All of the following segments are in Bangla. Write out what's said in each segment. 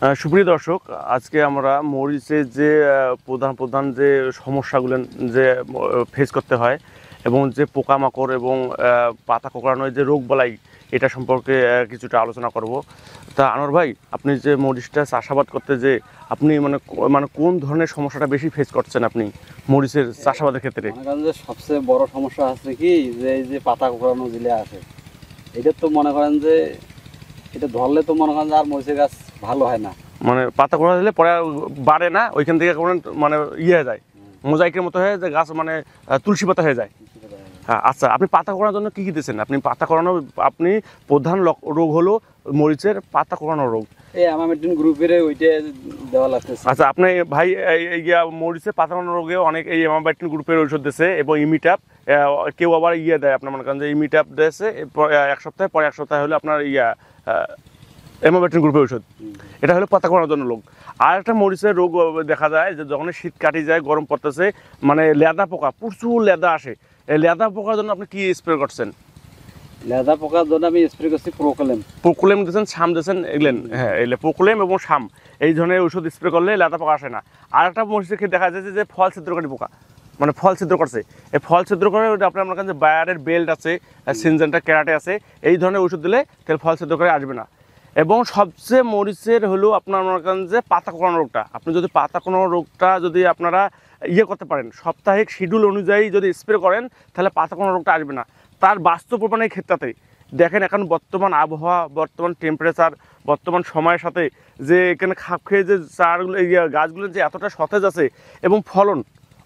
সুপ্রিয় দর্শক, আজকে আমরা মরিচের যে প্রধান যে সমস্যাগুলো যে ফেস করতে হয় এবং যে পোকামাকড় এবং পাতা কোঁকড়ানোর যে রোগবালাই এটা সম্পর্কে কিছুটা আলোচনা করব। তা আনোয়ার ভাই, আপনি যে মরিচটা চাষাবাদ করতে যে আপনি মানে কোন ধরনের সমস্যাটা বেশি ফেস করছেন আপনি মরিচের চাষাবাদের ক্ষেত্রে? যে সবচেয়ে বড় সমস্যা হচ্ছে কি যে এই যে পাতা কোঁকড়ানো জিলে আছে, এটা তো মনে করেন যে এটা ধরলে তো মনে করেন যে আর মরিচের গাছ ভালো হয় না, মানে পাতা কোঁকড়া দিলে পরে বাড়ে না, ওইখান থেকে মানে ইয়ে হয়ে যায়, মোজাইকের মতো হয়ে যায় গাছ, মানে তুলসী পাতা হয়ে যায়। হ্যাঁ, আচ্ছা, আপনি পাতা কোঁকড়ানোর জন্য কি দিতেছেন? আপনি পাতা কোঁকড়ানো, আপনি প্রধান রোগ হলো মরিচের পাতা কোঁকড়ানো রোগ। এই আমামেটিন গ্রুপের ওইটা দেওয়া লাগতেছে। আচ্ছা, আপনি ভাই মরিচের পাতা কোঁকড়ানো রোগে অনেক এই আমামেটিন গ্রুপের ঔষধ দিয়েছে এবং ইমিটাপ, কেউ আবার দেয় আপনার মনে করেন যে ইমিটাপ দিয়েছে এক সপ্তাহে, পরে এক সপ্তাহে হলো আপনার আমামেটিন গ্রুপের ঔষধ। এটা হলো পাতা কোঁকড়ানোর জন্য রোগ। আর একটা মরিচের রোগ দেখা যায় যে যখন শীত কাটি যায়, গরম পড়তেছে, মানে লেদা পোকা, প্রচুর লেদা আসে। এই লেদা পোকার জন্য আপনি কি স্প্রে করছেন? লেদা পোকার জন্য আমি স্প্রে করছি প্রোকোলেম দিয়েছেন, শাম দিয়েছেন, এগুলেন। হ্যাঁ, এগুলো প্রোকোলেম এবং শাম, এই ধরনের ওষুধ স্প্রে করলে লেদা পোকা আসে না। আর একটা মরিচের ক্ষেত্রে দেখা যাচ্ছে যে ফল ছিদ্রকারী পোকা, মানে ফল ছিদ্র করছে। এই ফল ছিদ্র করে আপনার মনে করেন যে বায়ারের বেল্ট আছে, সিনজেন্টা ক্যারাটে আছে, এই ধরনের ওষুধ দিলে তাহলে ফল ছিদ্র করে আসবে না। এবং সবচেয়ে মরিচের হলো আপনার মনে করেন যে পাতা কোঁকড়ানো রোগটা, আপনি যদি পাতা কোঁকড়ানো রোগটা যদি আপনারা করতে পারেন, সাপ্তাহিক শিডিউল অনুযায়ী যদি স্প্রে করেন, তাহলে পাতা কোঁকড়ানো রোগটা আসবে না। তার বাস্তব প্রমাণের ক্ষেত্রে দেখেন, এখন বর্তমান আবহাওয়া, বর্তমান টেম্পারেচার, বর্তমান সময়ের সাথে যে এখানে খাপ খেয়ে যে চারগুলো গাছগুলো যে এতটা সতেজ আছে এবং ফলন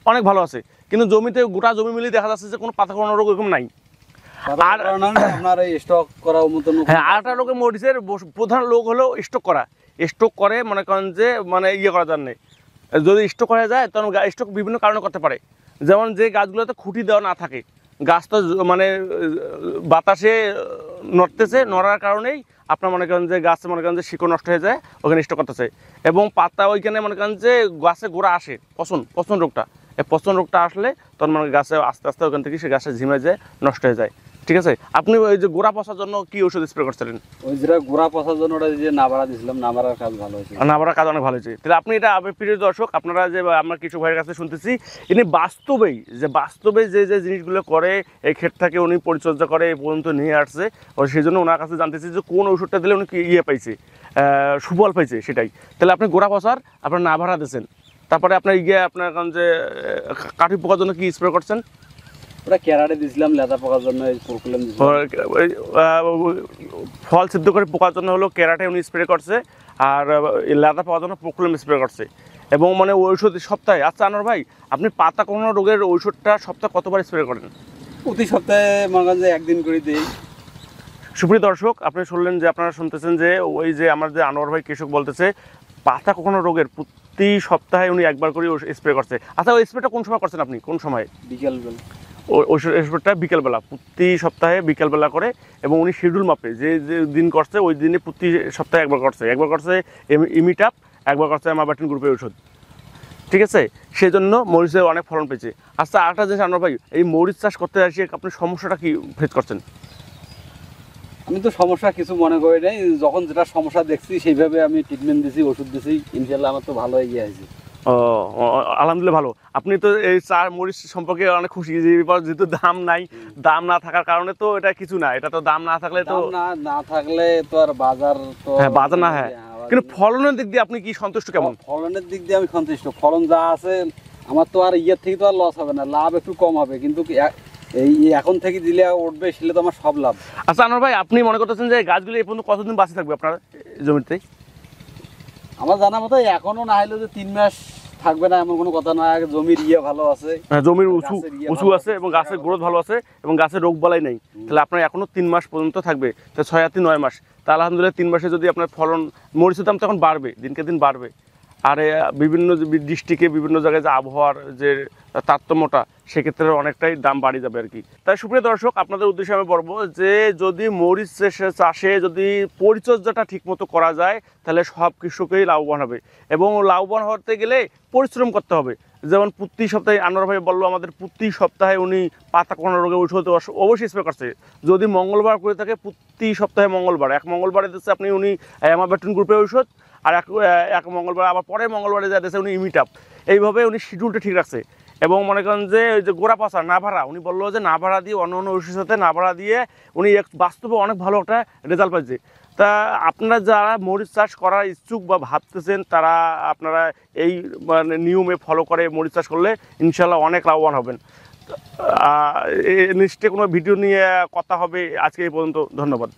অনেক ভালো আছে, কিন্তু জমিতে গোটা জমি মিলিয়ে দেখা যাচ্ছে যে কোনো পাতা কোঁকড়ানো রোগ এরকম নাই। আর আপনার এই স্টক করা মতন। হ্যাঁ, আরেকটা রোগের মরিচের প্রধান রোগ হলো স্টক করা। স্টক করে মনে করেন যে মানে করার জন্যে, যদি স্টক করা যায় তখন স্টক বিভিন্ন কারণে করতে পারে। যেমন যে গাছগুলোতে খুঁটি দেওয়া না থাকে, গাছ তো মানে বাতাসে নড়তেছে, নড়ার কারণেই আপনার মনে করেন যে গাছে মনে করেন যে শিকড় নষ্ট হয়ে যায়, ওখানে স্টক করতেছে। এবং পাতা ওইখানে মনে করেন যে গাছে গোড়া আসে পচন রোগটা। এই পচন রোগটা আসলে তখন মানে গাছে আস্তে আস্তে ওখান থেকে সে গাছে ঝিমে যায়, নষ্ট হয়ে যায়। ঠিক আছে, আপনি ওই যে গোড়া পচার জন্য কি ওষুধ স্প্রে করছিলেন? ওই যেটা গোড়া পচার জন্য ওটা যে নাবারা দিয়েছিলাম, নাবারার কাজ ভালো হয়েছে। নাবারার কাজ অনেক ভালো হয়েছে। তাহলে আপনি এটা, প্রিয় দর্শক, আপনারা যে আমরা কিছু ভাইয়ের কাছে শুনতেছি, ইনি বাস্তবে যে জিনিসগুলো করে, এই ক্ষেত থেকে উনি পরিচর্যা করে এই পর্যন্ত নিয়ে আসছে, সেই জন্য ওনার কাছে জানতেছি যে কোন ওষুধটা দিলে উনি কি পাইছে, সুফল পাইছে সেটাই। তাহলে আপনি গোড়া পচার আপনার নাবারা দিয়েছেন, তারপরে আপনার আপনার কারণ যে কাঠি পোকার জন্য কি স্প্রে করছেন? ওটা ক্যারাটে দিয়েছিলাম, লেদা পোকার জন্য ফল সিদ্ধ করে পোকার জন্য হলো ক্যারাটে উনি স্প্রে করছে, আর লেদা পোকার জন্য প্রোকোলেম স্প্রে করছে। এবং মানে ঔষধ সপ্তাহে। আচ্ছা আনোয়ার ভাই, আপনি পাতা কোঁকড়ানো রোগের ঔষধটা সপ্তাহে কতবার স্প্রে করেন? প্রতি সপ্তাহে মনে করেন যে একদিন করে দিই। সুপ্রিয় দর্শক, আপনি শুনলেন যে, আপনারা শুনতেছেন যে ওই যে আমার যে আনোয়ার ভাই কৃষক বলতেছে পাতা কোঁকড়ানো রোগের প্রতি সপ্তাহে উনি একবার করে স্প্রে করছে। আচ্ছা, ওই স্প্রেটা কোন সময় করছেন আপনি, কোন সময়? বিকেলবেলা। ওই স্প্রেটা বিকেলবেলা, প্রতি সপ্তাহে বিকেলবেলা করে, এবং উনি শিডিউল মাপে যে দিন করছে ওই দিনে প্রতি সপ্তাহে একবার করছে ইমিটাপ, একবার করছে আমাবাটিন গ্রুপের ওষুধ। ঠিক আছে, সেই জন্য মরিচের অনেক ফলন পেয়েছে। আচ্ছা, আরেকটা জিনিস আনোয়ার ভাই, এই মরিচ চাষ করতে আসি আপনি সমস্যাটা কি ফেস করছেন? আমি তো সমস্যা কিছু মনে করি নাই, যখন যেটা সমস্যা দেখছি সেইভাবে আমি ট্রিটমেন্ট দিছি, ওষুধ দিছি, ইনশাল্লাহ আমার তো ভালো হয়ে গিয়েছে। আলহামদুলিল্লাহ ভালো। আপনি তো এই চার মরিচ সম্পর্কে অনেক খুশি, যেহেতু দাম নাই, দাম না থাকার কারণে তো এটা কিছু না, এটা তো দাম না থাকলে তো না থাকলে তো আর বাজার তো, হ্যাঁ বাজার না, হ্যাঁ, কিন্তু ফলনের দিক দিয়ে আপনি কি সন্তুষ্ট? কেমন ফলনের দিক দিয়ে আমি সন্তুষ্ট। ফলন যা আছে আমার তো আর ইয়ের থেকে তো আর লস হবে না, লাভ একটু কম হবে, কিন্তু এই এখন থেকে দিলে উঠবে সেটা তো আমার সব লাভ। আচ্ছা আনোয়ার ভাই, আপনি মনে করতেছেন যে গাছগুলো এই পর্যন্ত কতদিন বাঁচে থাকবে আপনার জমিতে? আমার জানা মতো এখনো না হলে যে 3 মাস থাকবে না এমন কোনো কথা না। জমির ভালো আছে, জমির উঁচু আছে এবং গাছের গ্রোথ ভালো আছে এবং গাছের রোগ বালাই নেই, তাহলে আপনার এখনো 3 মাস পর্যন্ত থাকবে। তাহলে 6 আর 3 9 মাস, তা আলহামদুলিল্লাহ 3 মাসে যদি আপনার ফলন, মরিচের দাম তখন বাড়বে, দিনকে দিন বাড়বে। আর বিভিন্ন ডিস্ট্রিক্টে বিভিন্ন জায়গায় যে আবহাওয়ার যে তারতম্যটা, সেক্ষেত্রে অনেকটাই দাম বাড়ে যাবে আর কি। তাই সুপ্রিয় দর্শক, আপনাদের উদ্দেশ্যে আমি বলবো যে যদি মরিচ চাষে যদি পরিচর্যাটা ঠিকমতো করা যায়, তাহলে সব কৃষকই লাভবান হবে। এবং লাভবান হতে গেলে পরিশ্রম করতে হবে। যেমন প্রতি সপ্তাহে আনোয়ার ভাই বললো আমাদের প্রতি সপ্তাহে উনি পাতা কোঁকড়ানো রোগের ঔষধ অবশ্যই স্প্রে করছে। যদি মঙ্গলবার করে থাকে, প্রতি সপ্তাহে মঙ্গলবার, এক মঙ্গলবারে দিচ্ছে আপনি উনি আমাবাটিন গ্রুপের ঔষধ, আর এক মঙ্গলবার আবার পরের মঙ্গলবারে যা দিয়েছে উনি ইমিটাপ, এইভাবে উনি শিডিউলটা ঠিক রাখছে। এবং মনে করেন যে ওই যে গোড়া পচা না ভাড়া, উনি বললো যে না ভাড়া দিয়ে অন্য অন্য ওষুধের সাথে না ভাড়া দিয়ে উনি বাস্তবে অনেক ভালো একটা রেজাল্ট পাইছে। তা আপনারা যারা মরিচ চাষ করার ইচ্ছুক বা ভাবতেছেন তারা আপনারা এই মানে নিয়মে ফলো করে মরিচ চাষ করলে ইনশাল্লাহ অনেক লাভবান হবেন। নেক্সটে কোনো ভিডিও নিয়ে কথা হবে, আজকে এই পর্যন্ত, ধন্যবাদ।